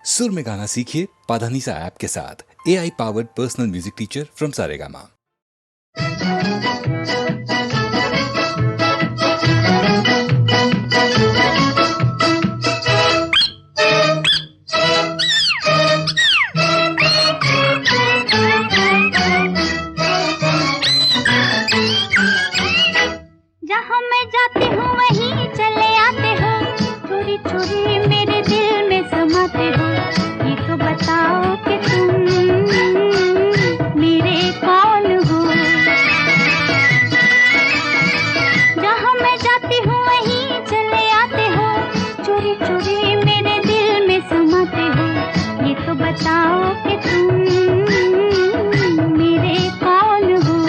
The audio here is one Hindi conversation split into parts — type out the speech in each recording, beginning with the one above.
सुर में गाना सीखिए पाधानीसा ऐप के साथ। AI powered personal music teacher from Saregama. जहाँ मैं जाती हूँ वहीं चले आते हो, चोरी चोरी मेरे दिल में समाते हो। ये तो बताओ कि तुम मेरे कौन हो। जहाँ मैं जाती हूँ वहीं चले आते हो, चोरी चोरी मेरे दिल में समाते हो। ये तो बताओ कि तुम मेरे कौन हो।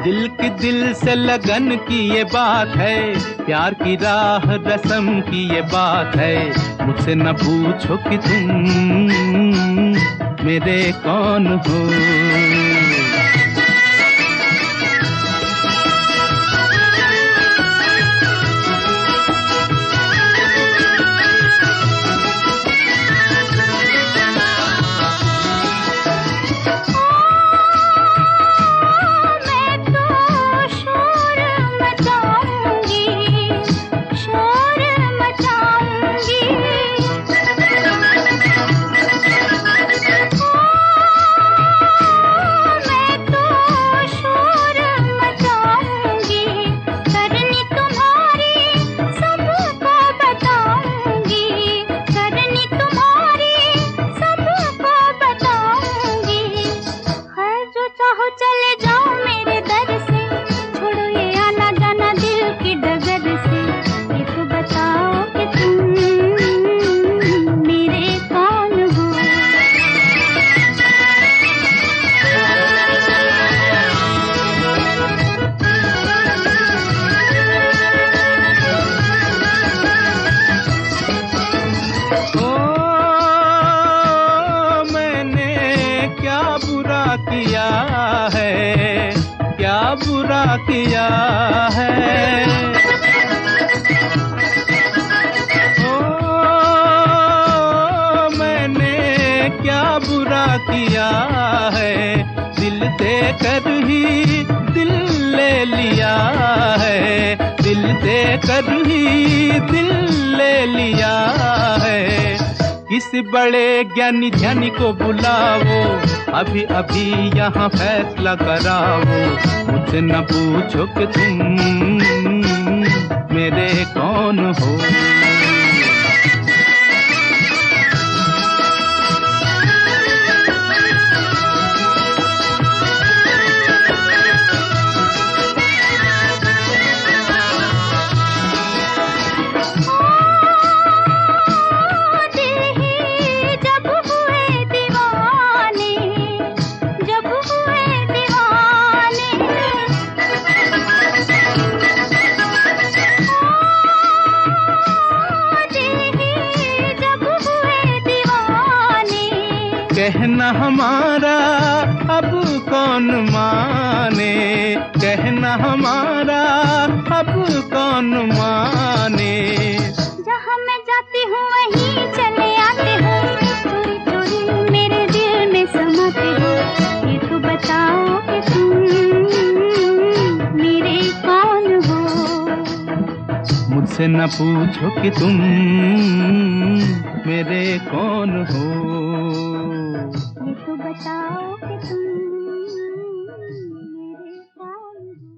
दिल की दिल से लगन की ये बात है, प्यार की राह रस्म की ये बात है। मुझसे न पूछो कि तुम मेरे कौन हो। किया है ओ मैंने क्या बुरा किया है। दिल देकर ही दिल ले लिया है, दिल देकर ही दिल ले लिया है। किसी बड़े ज्ञानी ध्यानी को बुलाओ, अभी अभी यहाँ फैसला कराओ। मुझसे न पूछो कि तुम मेरे कौन हो। कहना हमारा अब कौन माने, कहना हमारा अब कौन माने। जहाँ मैं जाती हूँ वहीं चले आते हो, चोरी चोरी मेरे दिल में समाते हो। ये तो बताओ कि तुम मेरे कौन हो। मुझसे न पूछो कि तुम मेरे कौन हो। ये तो बताओ कि तुम मेरे कौन हो।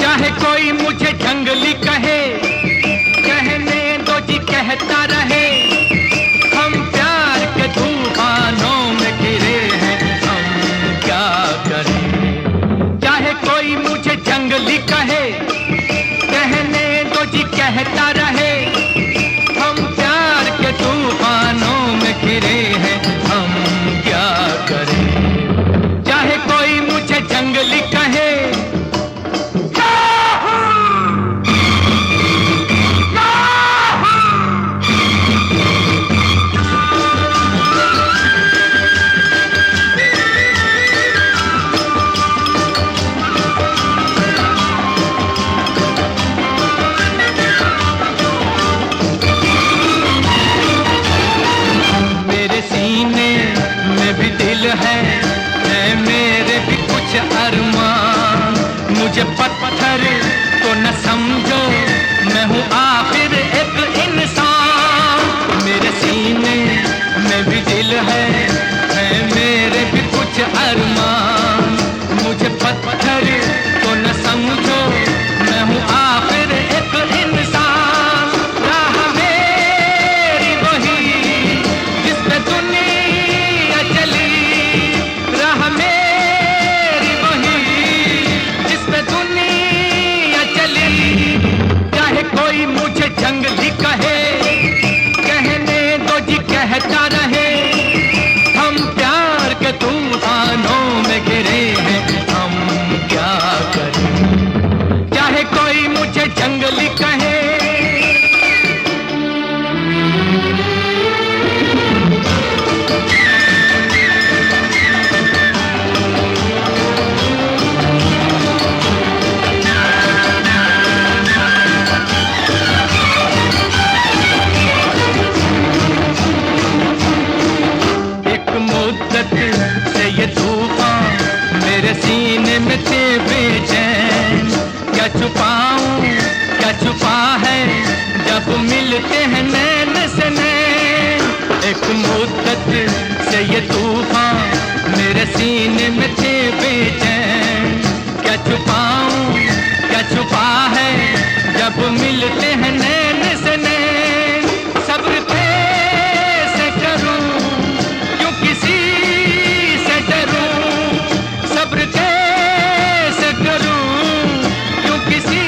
चाहे कोई मुझे जंगली कहे, कहने दो जी कहता रहे। हम प्यार के तूफानों में घिरे हैं, हम क्या करें। चाहे कोई मुझे जंगली दिल है मेरे भी कुछ अरमान। मुझे पत्थर तो न समझो, मैं हूँ आखिर एक इंसान। राह मेरी वही जिस पे दुनिया चली, राह मेरी वही जिस पे दुनिया चली। चाहे कोई मुझे जंगली कहे, कहने दो जी कहता रहे। हम प्यार के तूफानों में गिरे हैं, हम क्या करें। चाहे कोई मुझे जंगली कहे, से ये तूफान मेरे सीने में थे बेचैन। क्या छुपाऊं क्या छुपा है जब मिलते हैं नैन से नैन। एक मुद्दत से ये तूफान मेरे सीने में थे बेचैन। क्या छुपाऊं क्या छुपा है जब मिलते हैं नैन से नैन। सब्र कैसे करूं क्यों किसी से डरूं, सब्र कैसे करूं क्यों किसी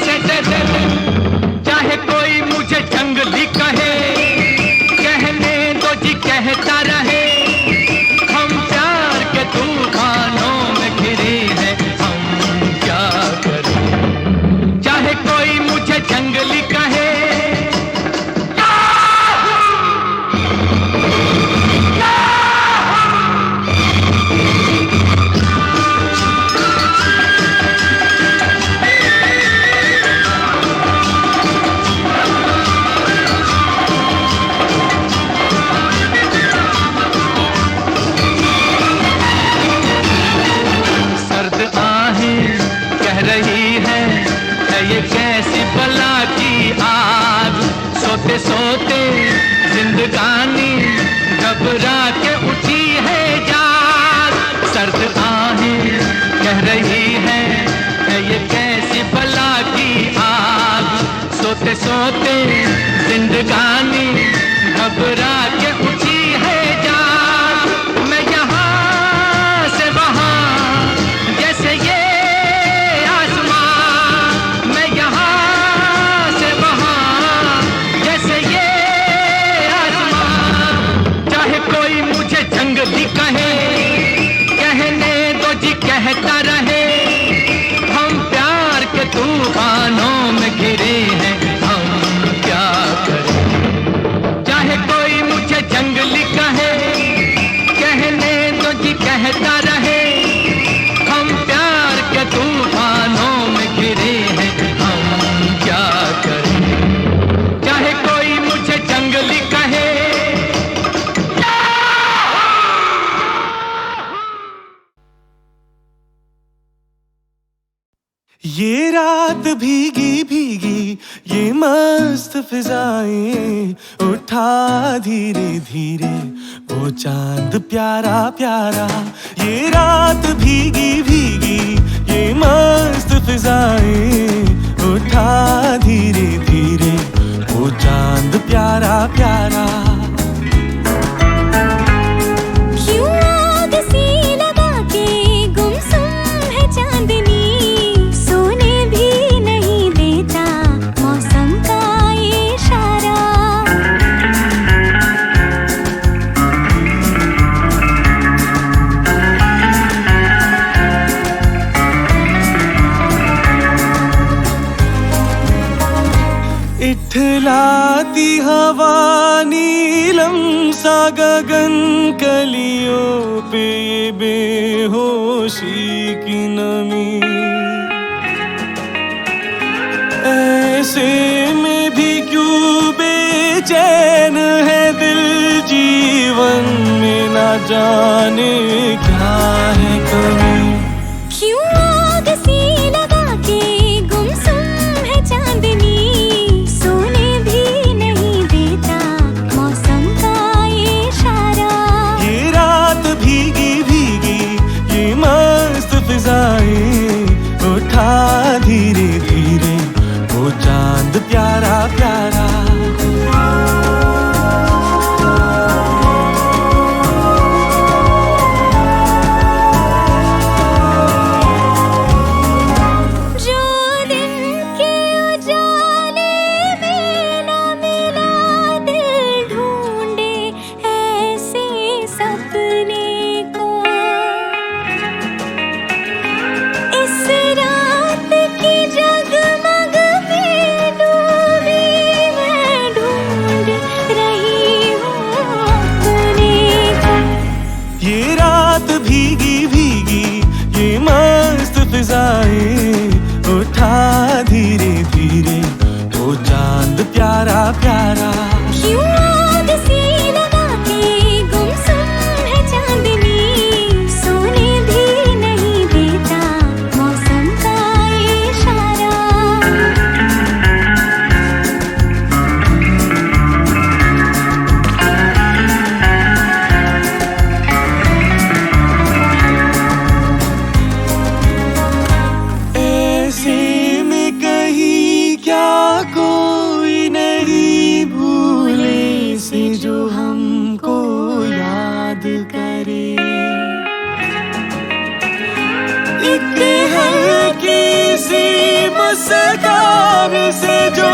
से डरूं। चाहे कोई मुझे जंगली कहे, कहने दो जी कहता रहे। हम प्यार के तूफानों में घिरे हैं, हम क्या करें। चाहे कोई मुझे जंगली कहे, ये कैसी बला की आग। सोते सोते जिंदगानी घबरा के उठी है जाग। सर्द आहें कह रही है ये कैसी बला की आग। सोते सोते जिंदगानी घबरा के उठी है जाग। मैं यहाँ से वहाँ जैसे ये जंगली कहे, कहने दो जी कहता रहे। हम प्यार के तूफानों में घिरे हैं, हम क्या करें। चाहे कोई मुझे जंगली कहे, कहने दो जी कहता रहे। हम प्यार के तूफानों में घिरे हैं, हम क्या करें। चाहे कोई मुझे जंगली कहे। ये रात भीगी भीगी ये मस्त फिजाएं, उठा धीरे धीरे वो चांद प्यारा प्यारा। ये रात भीगी भीगी ये मस्त फिजाएं, उठा धीरे धीरे वो चांद प्यारा प्यारा। इठलाती हवा नीलम सा गगन कलियों पे ये बेहोशी की नमी। ऐसे में भी क्यों बेचैन है दिल, जीवन में ना जाने क्या है कमी। क्यों आग सी लगा के गुमसुम है चांदनी, सोने भी नहीं देता मौसम का ये सपने को। इस रात की जगमग में डूबी मैं ढूंढ रही हूँ अपने को। ये रात भीगी भीगी ये मस्त फिजाएं उठा धीरे धीरे वो चांद प्यारा प्यारा। क्यों आग सी लगा के गुमसुम है चांदनी, सोने भी नहीं देता मौसम का इशारा। ऐसे में कहीं क्या कोई नहीं भूले से जो हमको याद करे। एक हल्की सी मुस्कान से जो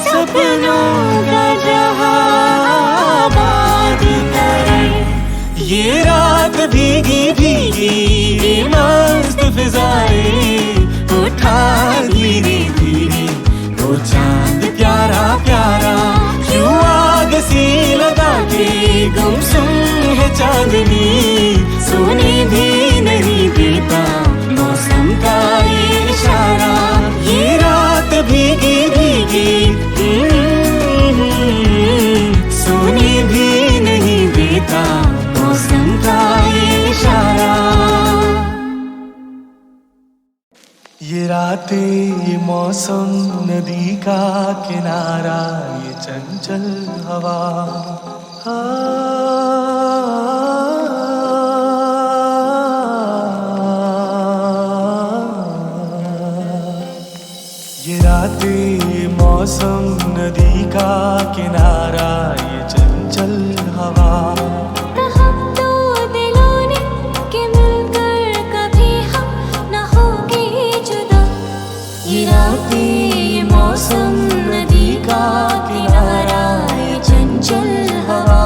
सपनों का जहां आबाद करे। ये रात भीगी भीगी ये मस्त फिजाएं उठा धीरे धीरे वो चांद प्यारा प्यारा। क्यों आग सी लगा के गुमसुम है चांदनी, सोने भी नहीं देता मौसम का इशारा। ये रात भीगी भीगी सोने भी नहीं देता मौसम का इशारा। ये रातें ये मौसम नदी का किनारा ये चंचल हवा। ये रातें ये मौसम नदी का किनारा ये चंचल हवा। कहा तो दिलों ने कि मिलकर कभी हम न होंगे जुदा। ये रातें ये मौसम नदी का किनारा ये चंचल हवा।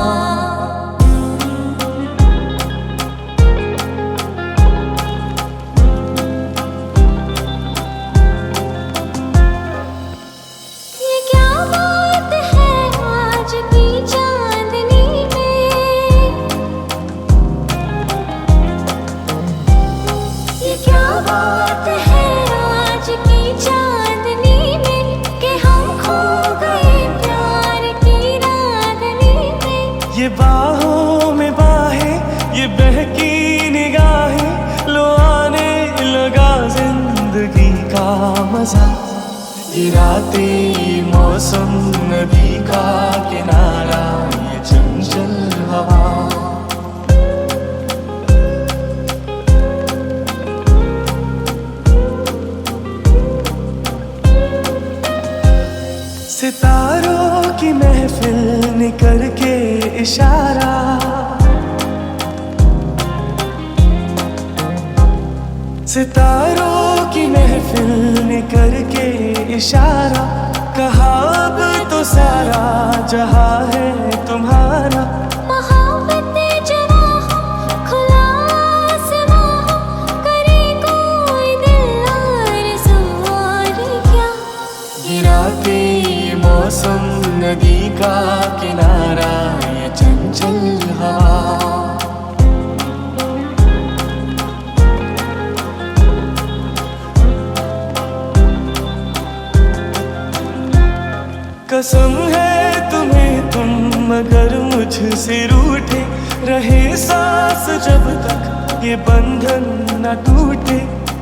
ये क्या बात है आज की चांदनी में, ये क्या बात है आज की चांदनी में कि हम खो गए प्यार की रागनी में। ये बाहों में बाहें ये बहकी निगाहें लो आने लगा जिंदगी का मजा। ये रातें ये मौसम नदी का किनारा ये चंचल हवा। सितारों की महफिल ने करके इशारा। सितारों की महफिल ने करके इशारा। कहा अब तो सारा जहां है तुम्हारा। मोहब्बतें जवां हो खुला आसमां हो, करे कोई दिल आरज़ू और क्या। ये रातें ये मौसम नदी का किनारा ये चंचल हवा। कसम है तुम्हें तुम मगर मुझसे रूठे रहे सांस जब तक ये बंधन न टूटे।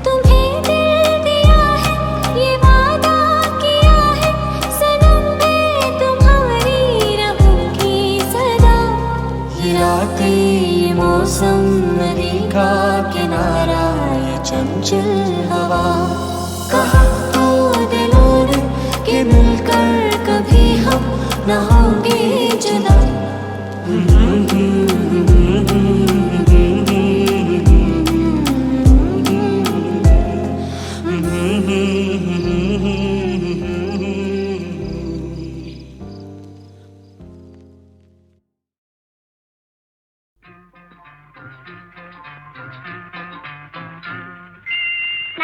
तुम्हें दिल दिया है ये वादा किया है, सनम मैं तुम्हारी रहूंगी सदा। ये रातें ये मौसम नदी का किनारा ये चंचल हवा। कहा तो दिलों ने कि मिलकर कभी हम न होंगे जुदा।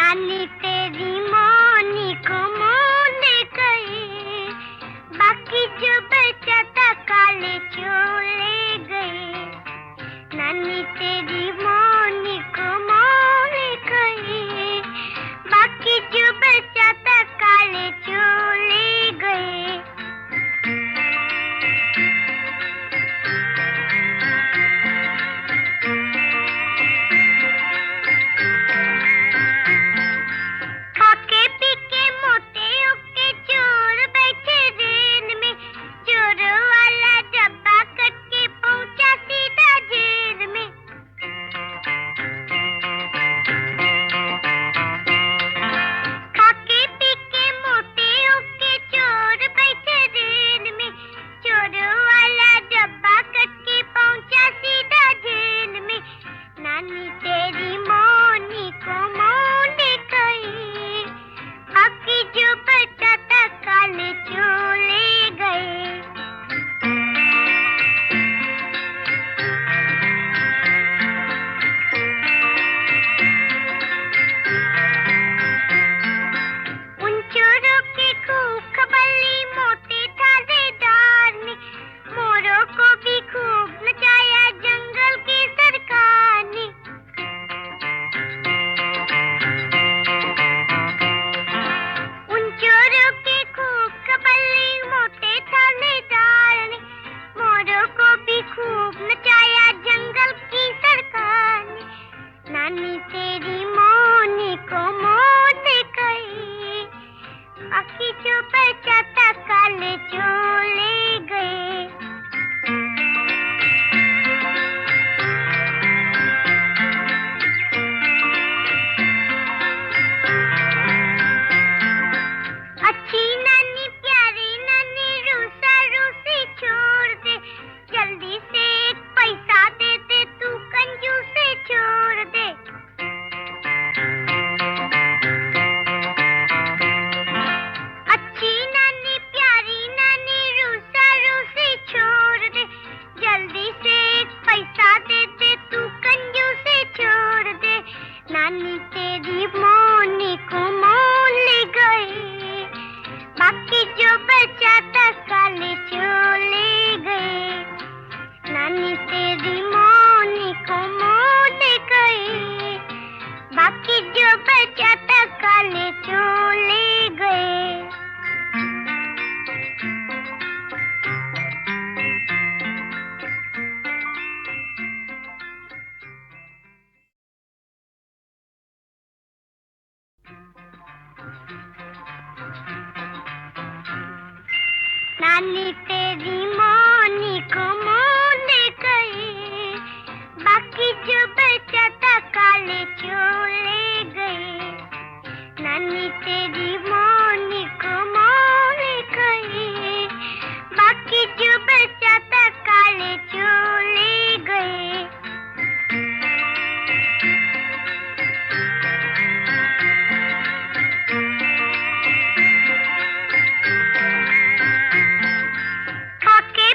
नानी तेरी मोनी को मोह ले गई, बाकी जो बचा था काले चोले गए। नानी तेरी मोनी को मोह ले गई, बाकी जो बचा था काले चोले गए। खाके पी के मोटे होके चोर बैठे रेल में, चोर वाला डब्बा कट के पहुंचा सीधा जेल में। खाके पी के मोटे होके चोर बैठे रेल में, चोर वाला डब्बा कट के पहुंचा सीधा जेल में। नानी तेरी मोनी को मोह ले गई, बाकी जो बचा था काले चोले गए। उन चोरों की खूब खबली मोटे थानेदार ने, मोरों को भी खूब नचाया जंगल की सरकार ने। उन चोरों की खूब खबली मोटे थानेदार ने, मोरों को भी खूब नचाया जंगल की सरकार ने। नानी तेरी मोनी को मोह ले गई, बाकी जो बचा था काले चोले गए। अच्छी नानी प्यारी नानी रूसा रूसी छोड़ दे, जल्दी से एक पैसा दे दे तू कंजूसी छोड़ दे। अच्छी नानी प्यारी नानी रूसा रूसी छोड़ दे, जल्दी से एक पैसा दे दे तू कंजूसी छोड़ दे। नानी तेरी मोनी को मोह ले गई, बाकी जो बचा था काले चोले गए। नानी तेरी मोनी को मोह ले गई, बाकी जो बचा था काले चोले गए। नानी तेरी मोनी को मोह ले गई, बाकी जो बचा था काले चोले गए। नानी तेरी मोनी को मोह ले गई, बाकी जो बचा था काले चोले गए। खाके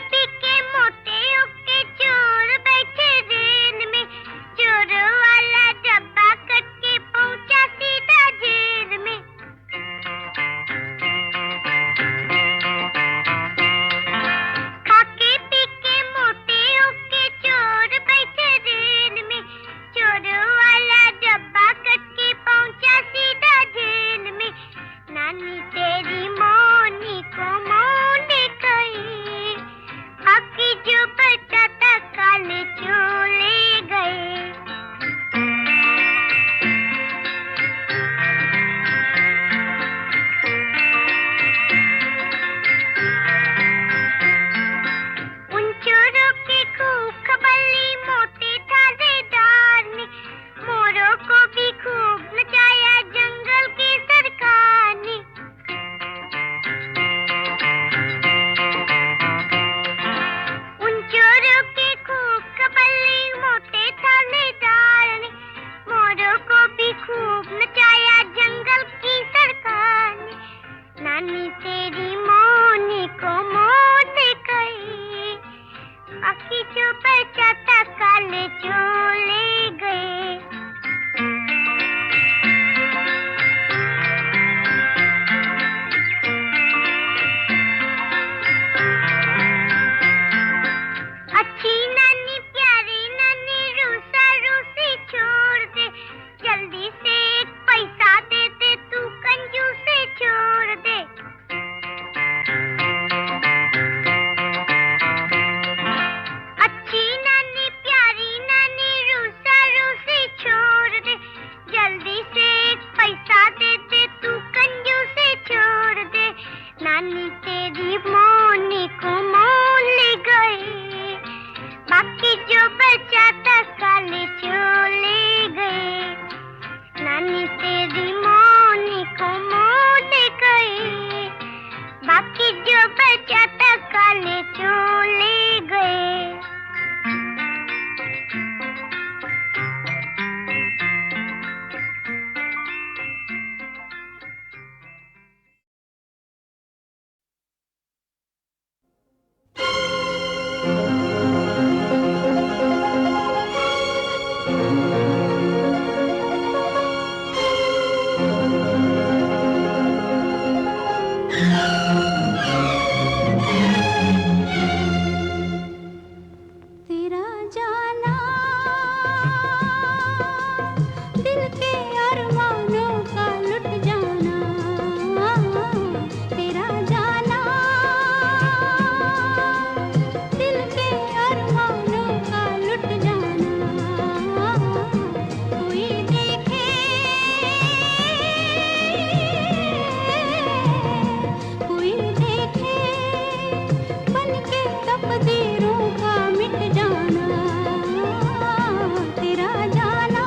जाना दिल के अरमानों का लुट जाना तेरा जाना दिल के अरमानों का लुट जाना कोई देखे कोई देखे बन के तकदीरों का मिट जाना तेरा जाना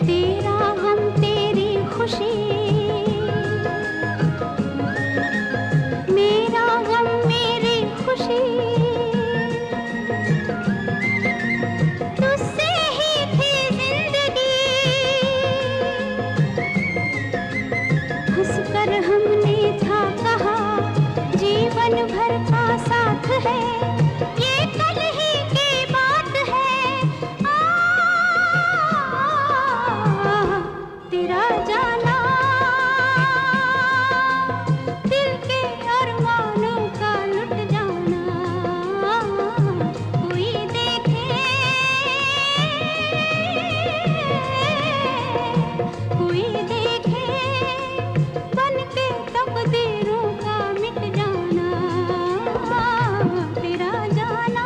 तेरा हम तेरी खुशी मेरा गम मेरी खुशी तुझसे ही थी जिंदगी हंसकर हमने था कहा जीवन भर का साथ है ये कल ही की बात है तेरा जाना दिल के अरमानों का लुट जाना कोई देखे कोई देखे बन के तकदीरों का मिट जाना तेरा जाना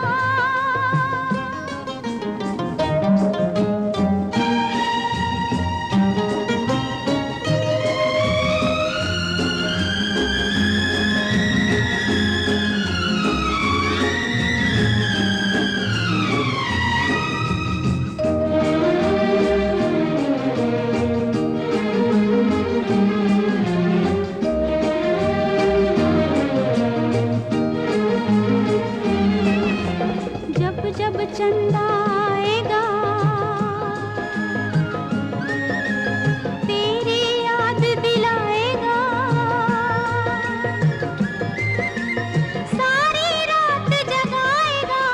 जब जब चंदा आएगा तेरी याद दिलाएगा सारी रात जगाएगा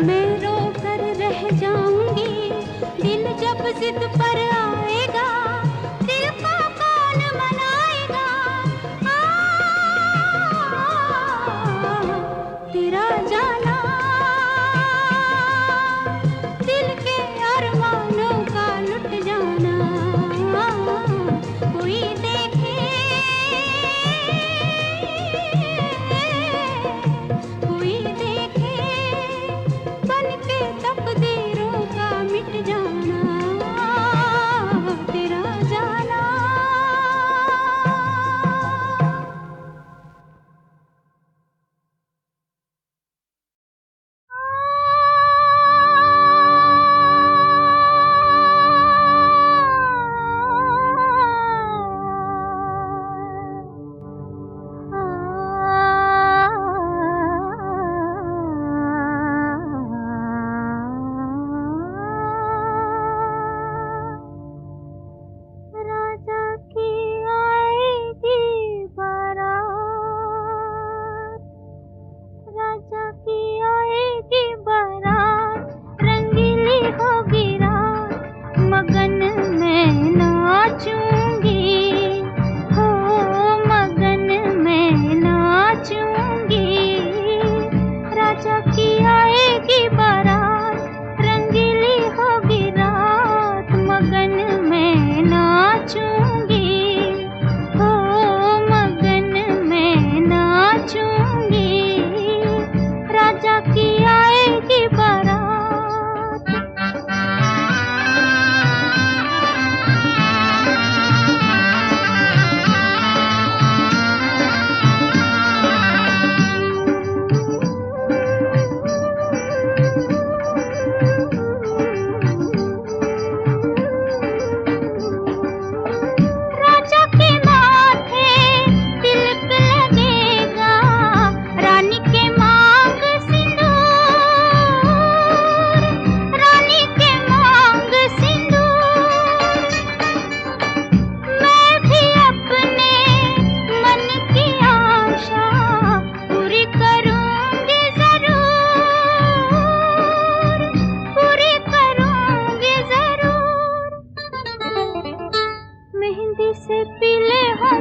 मैं रो कर रह जाऊंगी दिल जब जिद पर आएगा दिल को कौन मनाएगा तेरा जाना दिल के अरमानों का लुट जाना कोई देखे कोई देखे बन के तकदीरों का मिट जाना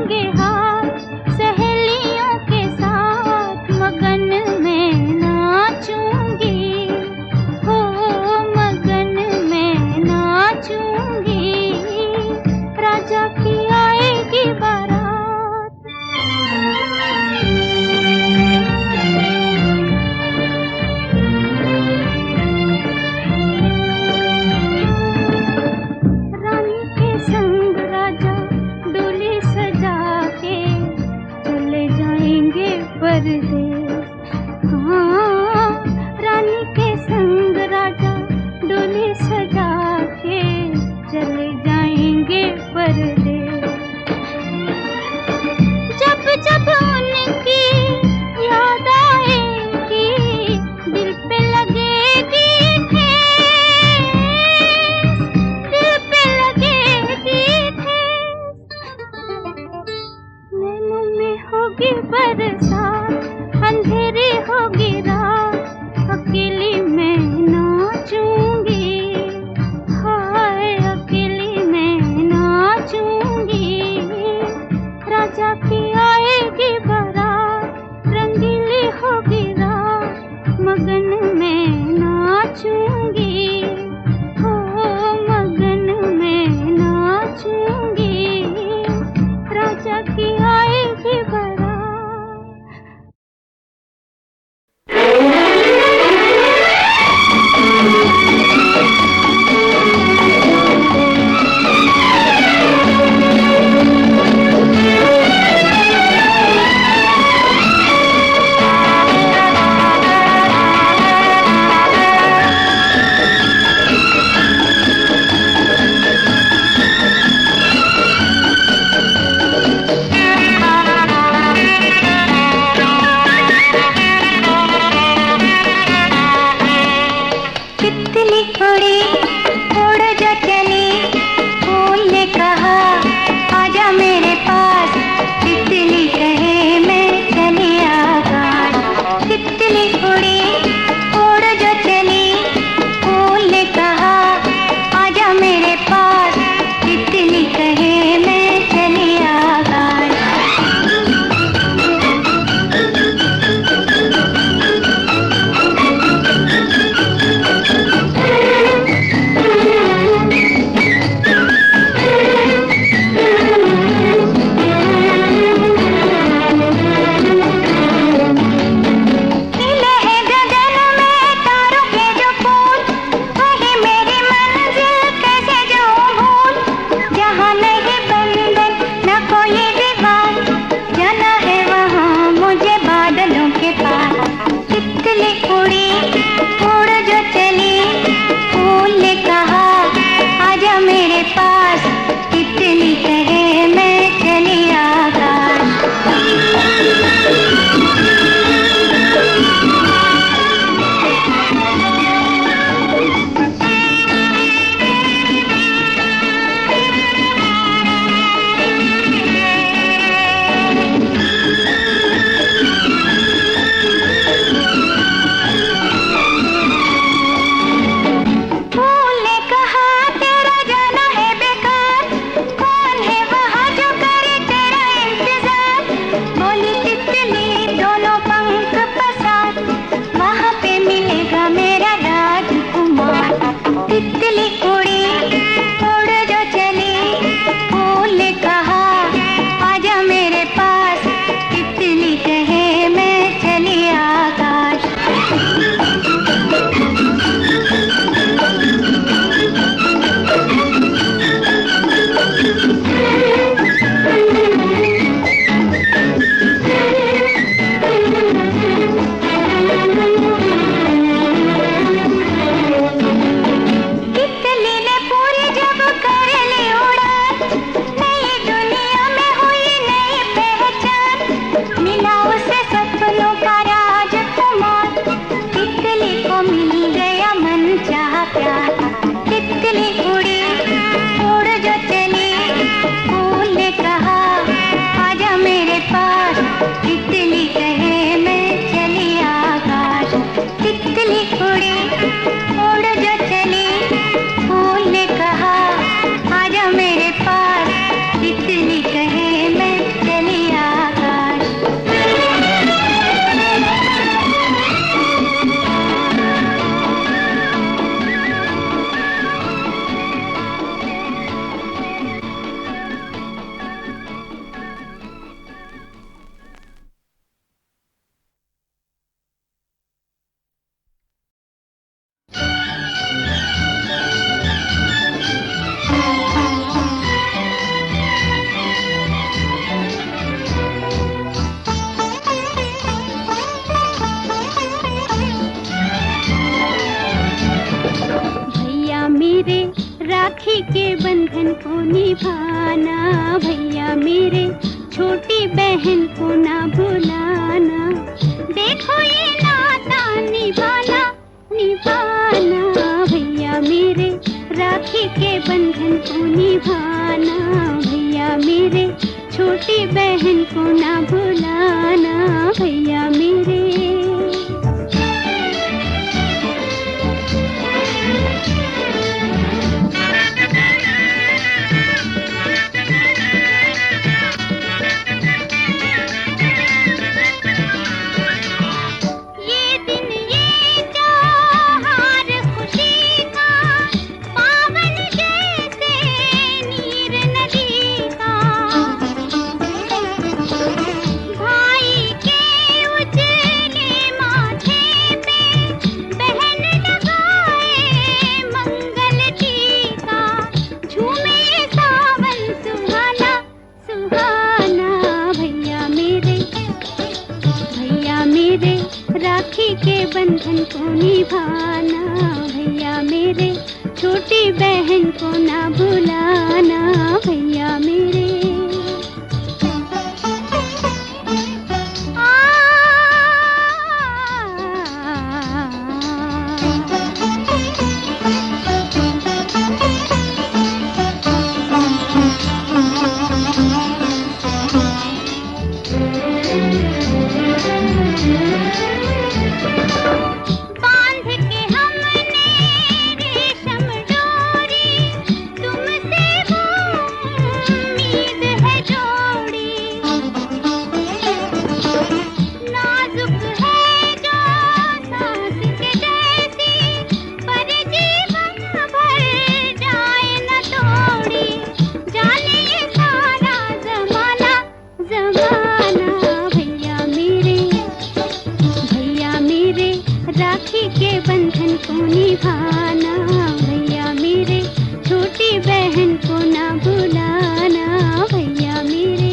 होंगे हाथ सहेलियों के साथ मगन में नाचूंगी, हो मगन में नाचूंगी, राजा की आएगी बारात। रानी के संग राजा डोली सजा के चले जाएंगे परदेस। हाँ, रानी के संग राजा डोली सजा के चले जाएंगे परदेस। जब जब उनकी याद आएगी दिल पे लगेगी ठेस, दिल पे लगेगी ठेस। नैनों में होगी बरसात अंधेरी होगी रात, अकेली मैं नाचूंगी, हाय अकेली मैं नाचूंगी, राजा की आएगी बारात, रंगीली होगी रात, मगन में नाचूंगी, हो मगन में नाचूंगी, राजा की आएगी बारात। बंधन को निभाना, भैया मेरे छोटी बहन को ना भुलाना। देखो ये नाता निभाना निभाना, भैया मेरे राखी के बंधन को निभाना, भैया मेरे छोटी बहन को ना भुलाना, भैया मेरे। राखी के बंधन को निभाना, भैया मेरे छोटी बहन को ना भुलाना, भैया मेरे। राखी के बंधन को निभाना, भैया मेरे छोटी बहन को ना भुलाना, भैया मेरे।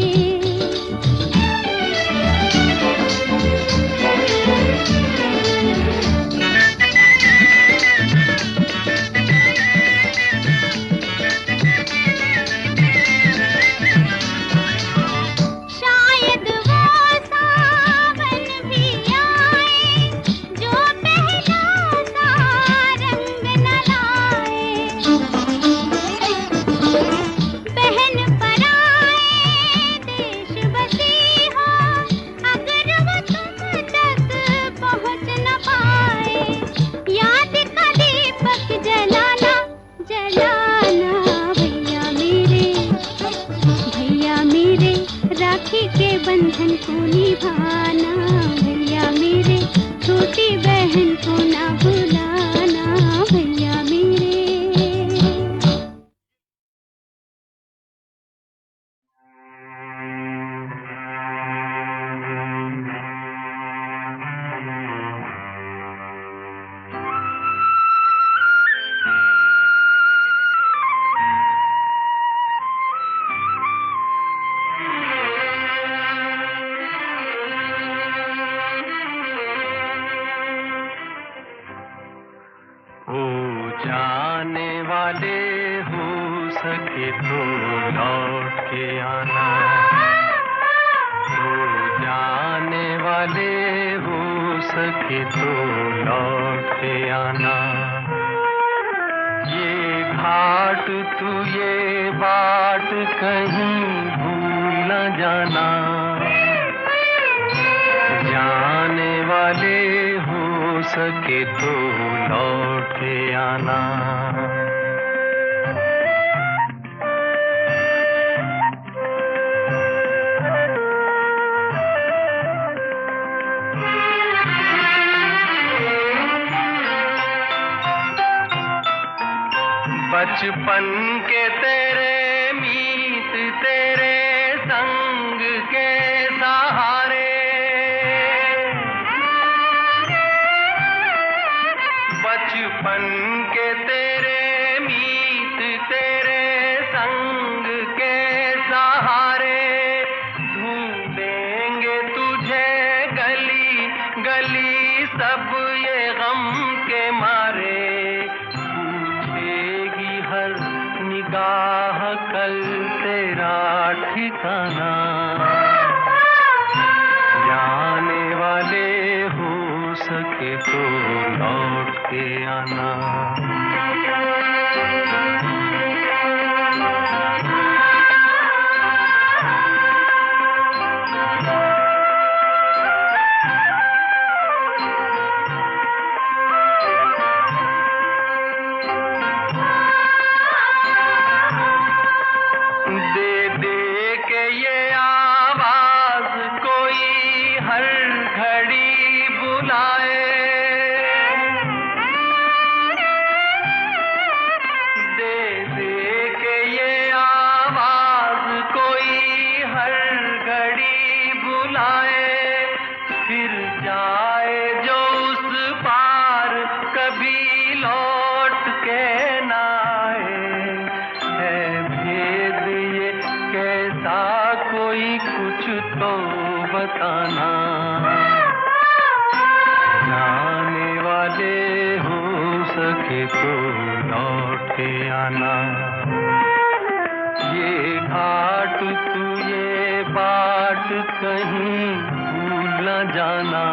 राखी के बंधन को निभाना, भैया मेरे छोटी बहन को ना भुलाना, भैया मेरे। जाने वाले हो सके तो लौट के आना, तो जाने वाले हो सके तो लौट के आना। ये घाट तू ये बाट कहीं भूल न जाना, जाने वाले हो सके तो लौट के आना। बचपन के तेरे मीत तेरे संग के सहारे, बचपन के तेरे मीत तेरे संग के सहारे, ढूंढेंगे तुझे गली गली सब ये गम के मारे, पूछेगी हर निगाह के आना। दे दे के ये आवाज कोई हर घड़ी बुलाए, दे दे के ये आवाज कोई हर घड़ी बुलाए, फिर जाए जो उस पार कभी लौट के ना आए। है भेद ये कैसा कोई कुछ तो बताना, जाने वाले हो सके तो लौट के आना। ये घाट तू ये बाट कहीं भूल न जाना।